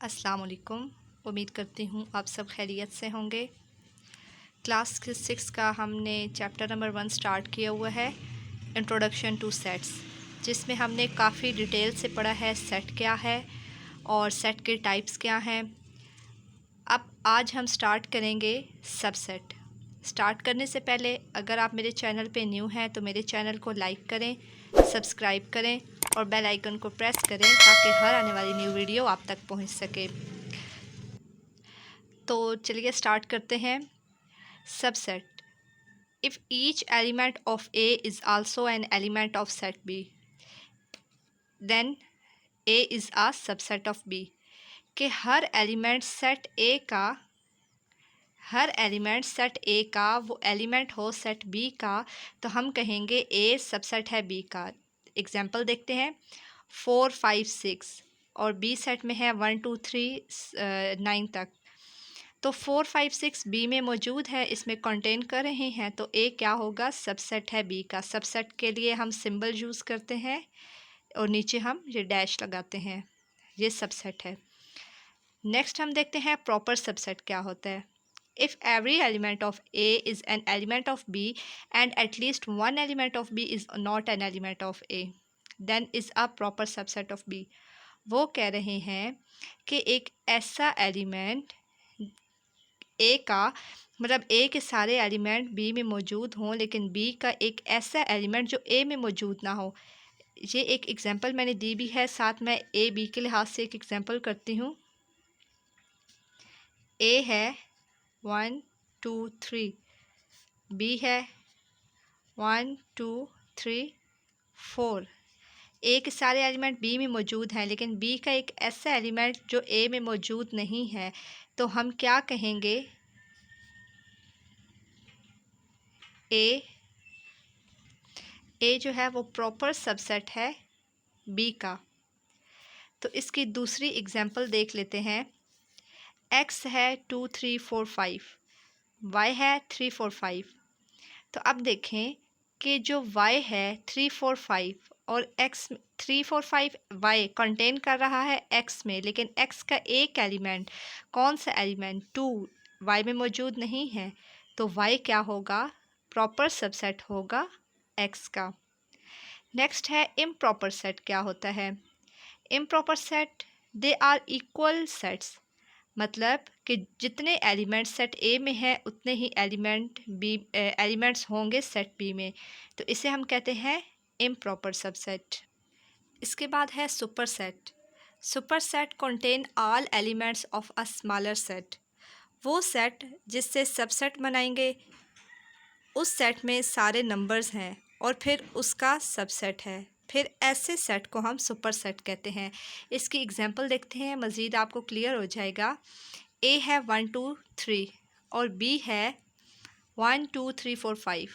अस्सलाम वालेकुम। उम्मीद करती हूँ आप सब खैरियत से होंगे। क्लास 6 का हमने चैप्टर नंबर 1 स्टार्ट किया हुआ है, इंट्रोडक्शन टू सेट्स, जिसमें हमने काफ़ी डिटेल से पढ़ा है सेट क्या है और सेट के टाइप्स क्या हैं। अब आज हम स्टार्ट करेंगे सबसेट। स्टार्ट करने से पहले अगर आप मेरे चैनल पे न्यू हैं तो मेरे चैनल को लाइक करें, सब्सक्राइब करें और बेल आइकन को प्रेस करें ताकि हर आने वाली न्यू वीडियो आप तक पहुंच सके। तो चलिए स्टार्ट करते हैं। Subset: if each element of A is also an element of set B, then A is a subset of B. कि हर एलिमेंट सेट ए का वो एलिमेंट हो सेट बी का, तो हम कहेंगे ए सबसेट है बी का। एग्जाम्पल देखते हैं, 4, 5, 6 और बी सेट में है 1, 2, 3, 9 तक। तो 4, 5, 6 बी में मौजूद है, इसमें कंटेन कर रहे हैं, तो ए क्या होगा? सबसेट है बी का। सबसेट के लिए हम सिंबल यूज़ करते हैं और नीचे हम ये डैश लगाते हैं, ये सबसेट है। नेक्स्ट हम देखते हैं प्रॉपर सबसेट क्या होता है। If every element of A is an element of B and at least one element of B is not an element of A, then is a proper subset of B. वो कह रहे हैं कि एक ऐसा एलिमेंट ए का, मतलब ए के सारे एलिमेंट बी में मौजूद हों लेकिन बी का एक ऐसा एलिमेंट जो ए में मौजूद ना हो। ये एक एग्जांपल मैंने दी भी है, साथ मैं ए बी के लिहाज से एक एग्जांपल करती हूँ। ए है 1, 2, 3, बी है 1, 2, 3, 4। ए के सारे एलिमेंट बी में मौजूद हैं लेकिन बी का एक ऐसा एलिमेंट जो ए में मौजूद नहीं है, तो हम क्या कहेंगे? ए जो है वो प्रॉपर सबसेट है बी का। तो इसकी दूसरी एग्जांपल देख लेते हैं। x है 2, 3, 4, 5, y है 3, 4, 5। तो अब देखें कि जो y है 3, 4, 5 और x 3, 4, 5 y कंटेन कर रहा है x में, लेकिन x का एक एलिमेंट, कौन सा एलिमेंट? 2 y में मौजूद नहीं है, तो y क्या होगा? प्रॉपर सबसेट होगा x का। नेक्स्ट है इम्प्रॉपर सेट क्या होता है। Improper set, they are equal sets, मतलब कि जितने एलिमेंट्स सेट ए में हैं उतने ही एलिमेंट्स होंगे सेट बी में, तो इसे हम कहते हैं इम्प्रॉपर सबसेट। इसके बाद है super set. Super set contain all elements of a smaller set. वो सेट जिससे सबसेट बनाएंगे, उस सेट में सारे नंबर्स हैं और फिर उसका सबसेट है, फिर ऐसे सेट को हम सुपर सेट कहते हैं। इसकी एग्जांपल देखते हैं, मज़ीद आपको क्लियर हो जाएगा। ए है 1, 2, 3 और बी है 1, 2, 3, 4, 5।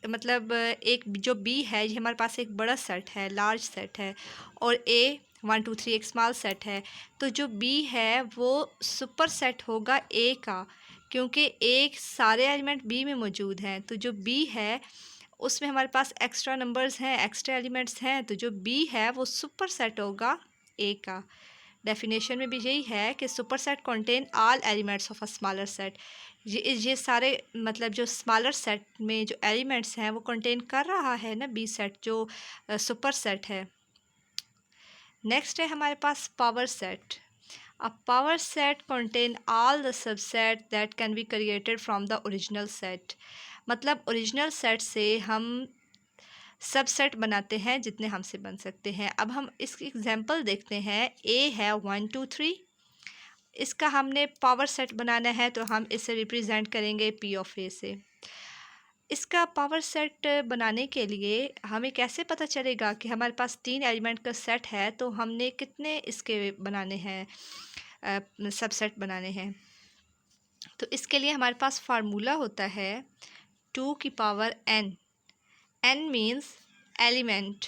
मतलब एक जो बी है ये हमारे पास एक बड़ा सेट है, लार्ज सेट है, और ए 1, 2, 3 एक स्मॉल सेट है। तो जो बी है वो सुपर सेट होगा ए का, क्योंकि एक सारे एलिमेंट बी में मौजूद हैं। तो जो बी है उसमें हमारे पास एक्स्ट्रा नंबर्स हैं, एक्स्ट्रा एलिमेंट्स हैं, तो जो बी है वो सुपर सेट होगा ए का। डेफिनेशन में भी यही है कि super set contain all elements of a smaller set. ये सारे, मतलब जो स्मॉलर सेट में जो एलिमेंट्स हैं वो कंटेन कर रहा है ना बी सेट, जो सुपर सेट है। नेक्स्ट है हमारे पास power set. A power set contain all the subset that can be created from the original set. मतलब ओरिजिनल सेट से हम सबसेट बनाते हैं जितने हमसे बन सकते हैं। अब हम इसकी एग्जांपल देखते हैं। ए है 1, 2, 3, इसका हमने पावर सेट बनाना है तो हम इसे रिप्रेजेंट करेंगे पी ऑफ ए से। इसका पावर सेट बनाने के लिए हमें कैसे पता चलेगा कि हमारे पास 3 एलिमेंट का सेट है, तो हमने कितने इसके बनाने हैं, सबसेट बनाने हैं। तो इसके लिए हमारे पास फार्मूला होता है 2 की power n। n means element.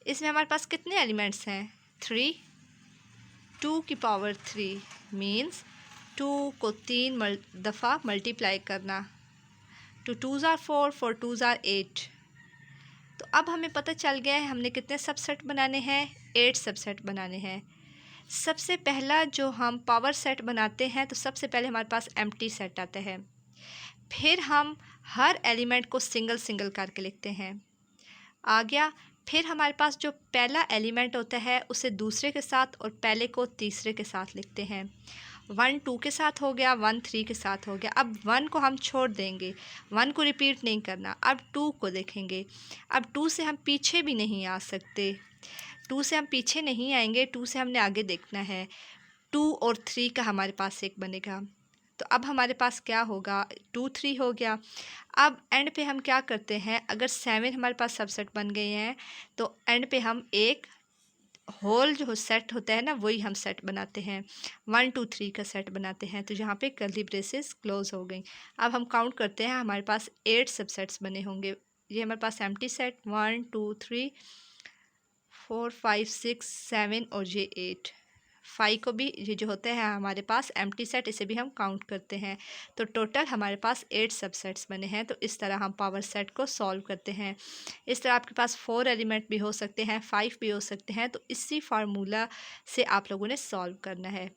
इसमें हमारे पास कितने एलिमेंट्स हैं? 3। 2 की पावर 3 मीन्स 2 को 3 दफ़ा मल्टीप्लाई करना। 2 2s are 4, 4 2s are 8। तो अब हमें पता चल गया है हमने कितने सबसेट बनाने हैं। 8 सबसेट बनाने हैं। सबसे पहला जो हम पावर सेट बनाते हैं तो सबसे पहले हमारे पास एम्प्टी सेट आता है। फिर हम हर एलिमेंट को सिंगल सिंगल करके लिखते हैं। आ गया। फिर हमारे पास जो पहला एलिमेंट होता है उसे दूसरे के साथ और पहले को तीसरे के साथ लिखते हैं। 1 2 के साथ हो गया, 1 3 के साथ हो गया। अब 1 को हम छोड़ देंगे, 1 को रिपीट नहीं करना। अब 2 को देखेंगे। अब 2 से हम पीछे भी नहीं आ सकते, 2 से हम पीछे नहीं आएंगे, 2 से हमने आगे देखना है। 2 और 3 का हमारे पास एक बनेगा। तो अब हमारे पास क्या होगा, 2 3 हो गया। अब एंड पे हम क्या करते हैं, अगर 7 हमारे पास सबसेट बन गए हैं तो एंड पे हम एक होल जो सेट होता है ना वही हम सेट बनाते हैं, 1 2 3 का सेट बनाते हैं। तो यहाँ पे कर्ली ब्रेसेस क्लोज हो गई। अब हम काउंट करते हैं, हमारे पास 8 सबसेट्स बने होंगे। ये हमारे पास एम्प्टी सेट 1 2 3 4 5 6 7 और ये 8, 5 को भी ये जो होते हैं हमारे पास एम्प्टी सेट, इसे भी हम काउंट करते हैं। तो टोटल हमारे पास 8 सबसेट्स बने हैं। तो इस तरह हम पावर सेट को सॉल्व करते हैं। इस तरह आपके पास 4 एलिमेंट भी हो सकते हैं, 5 भी हो सकते हैं। तो इसी फार्मूला से आप लोगों ने सॉल्व करना है।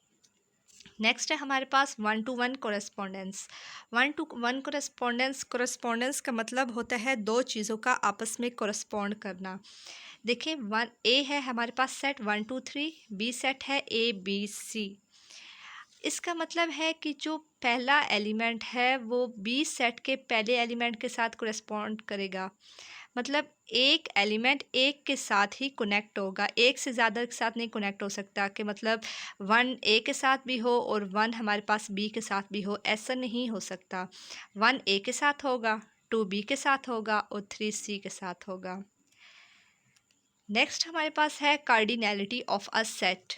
नेक्स्ट है हमारे पास 1 to 1 कोरेस्पोंडेंस। 1 to 1 कोरेस्पोंडेंस का मतलब होता है दो चीज़ों का आपस में कोरेस्पॉन्ड करना। देखिए 1 ए है हमारे पास सेट 1 2 3, बी सेट है ए बी सी। इसका मतलब है कि जो पहला एलिमेंट है वो बी सेट के पहले एलिमेंट के साथ कोरेस्पॉन्ड करेगा। मतलब एक एलिमेंट एक के साथ ही कनेक्ट होगा, एक से ज़्यादा के साथ नहीं कनेक्ट हो सकता। कि मतलब 1 ए के साथ भी हो और 1 हमारे पास बी के साथ भी हो, ऐसा नहीं हो सकता। 1 ए के साथ होगा, 2 बी के साथ होगा और 3 सी के साथ होगा। नेक्स्ट हमारे पास है cardinality of a set.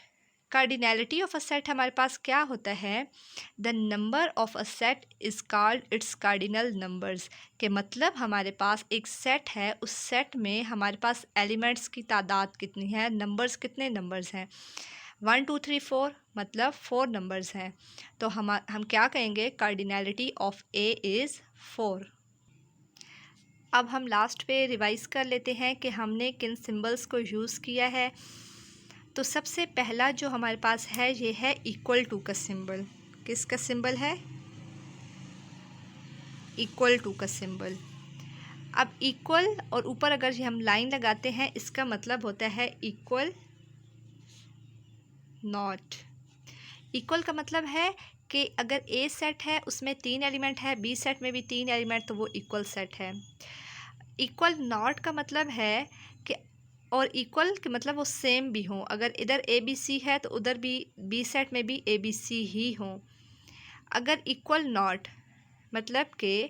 Cardinality of a set हमारे पास क्या होता है, the number of a set is called its cardinal numbers. के मतलब हमारे पास एक सेट है, उस सेट में हमारे पास एलिमेंट्स की तादाद कितनी है, नंबर्स कितने नंबर्स हैं। 1 2 3 4 मतलब 4 नंबर्स हैं। तो हम क्या कहेंगे, कार्डिनैलिटी ऑफ ए इज़ 4। अब हम लास्ट पे रिवाइज़ कर लेते हैं कि हमने किन सिंबल्स को यूज़ किया है। तो सबसे पहला जो हमारे पास है ये है इक्वल टू का सिंबल। किसका सिंबल है, इक्वल टू का सिंबल। अब इक्वल और ऊपर अगर ये हम लाइन लगाते हैं इसका मतलब होता है इक्वल नॉट। इक्वल का मतलब है कि अगर ए सेट है उसमें 3 एलिमेंट है, बी सेट में भी 3 एलिमेंट, तो वो इक्वल सेट है। इक्वल नॉट का मतलब है कि, और इक्वल के मतलब वो सेम भी हों। अगर इधर ए बी सी है तो उधर भी बी सेट में भी ए बी सी ही हों। अगर इक्वल नॉट मतलब कि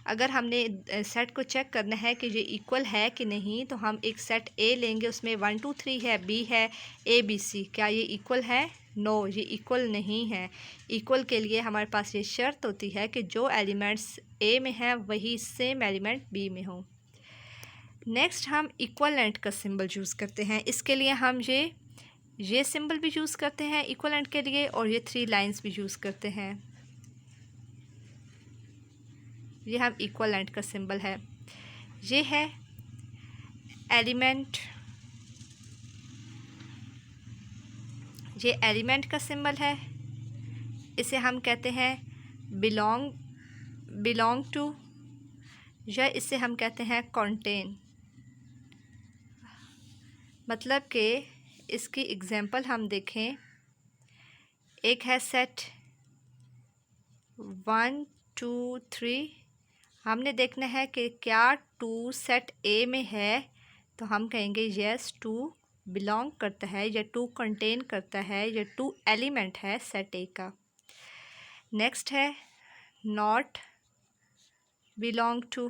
अगर हमने सेट को चेक करना है कि ये इक्वल है कि नहीं, तो हम एक सेट ए लेंगे, उसमें 1 2 3 है, बी है, ए बी सी। क्या ये इक्वल है? नो, ये इक्वल नहीं है। इक्वल के लिए हमारे पास ये शर्त होती है कि जो एलिमेंट्स ए में हैं वही सेम एलिमेंट बी में हों। नेक्स्ट हम इक्वलेंट का सिंबल यूज़ करते हैं। इसके लिए हम ये सिंबल भी यूज़ करते हैं इक्वलेंट के लिए, और ये 3 लाइंस भी यूज़ करते हैं। ये हम इक्वलेंट का सिंबल है। ये है एलिमेंट, ये एलिमेंट का सिंबल है। इसे हम कहते हैं बिलोंग टू, या इसे हम कहते हैं कंटेन। मतलब कि इसकी एग्जांपल हम देखें, एक है सेट 1 2 3। हमने देखना है कि क्या 2 सेट ए में है, तो हम कहेंगे यस 2 बिलोंग करता है, या 2 कंटेन करता है, या 2 एलिमेंट है सेट ए का। नेक्स्ट है नॉट बिलोंग टू।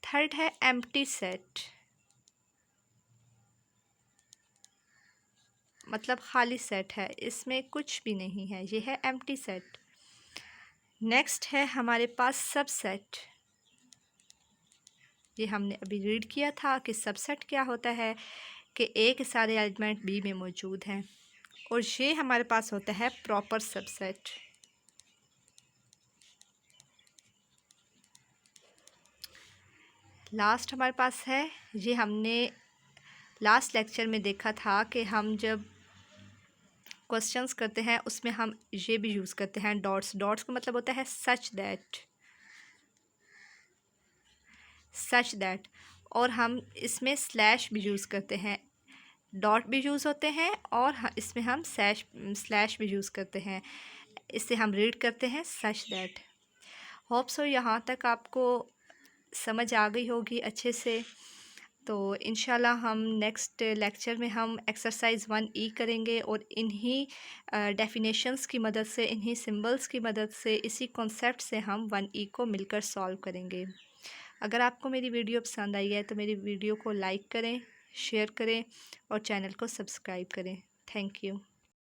थर्ड है एम्प्टी सेट, मतलब खाली सेट है, इसमें कुछ भी नहीं है, ये है एम्प्टी सेट। नेक्स्ट है हमारे पास सबसेट। ये हमने अभी रीड किया था कि सबसेट क्या होता है, कि ए के सारे एलिमेंट बी में मौजूद हैं। और ये हमारे पास होता है प्रॉपर सबसेट। लास्ट हमारे पास है, ये हमने लास्ट लेक्चर में देखा था कि हम जब क्वेश्चंस करते हैं उसमें हम ये भी यूज़ करते हैं डॉट्स। डॉट्स का मतलब होता है सच दैट, और हम इसमें स्लैश भी यूज़ करते हैं। डॉट भी यूज़ होते हैं और इसमें हम स्लैश भी यूज़ करते हैं। इससे हम रीड करते हैं सच दैट। होप सो यहाँ तक आपको समझ आ गई होगी अच्छे से। तो इंशाल्लाह हम नेक्स्ट लेक्चर में हम एक्सरसाइज 1E करेंगे और इन्हीं डेफिनेशंस की मदद से, इन्हीं सिंबल्स की मदद से, इसी कॉन्सेप्ट से हम 1E को मिलकर सॉल्व करेंगे। अगर आपको मेरी वीडियो पसंद आई है तो मेरी वीडियो को लाइक करें, शेयर करें और चैनल को सब्सक्राइब करें। Thank you.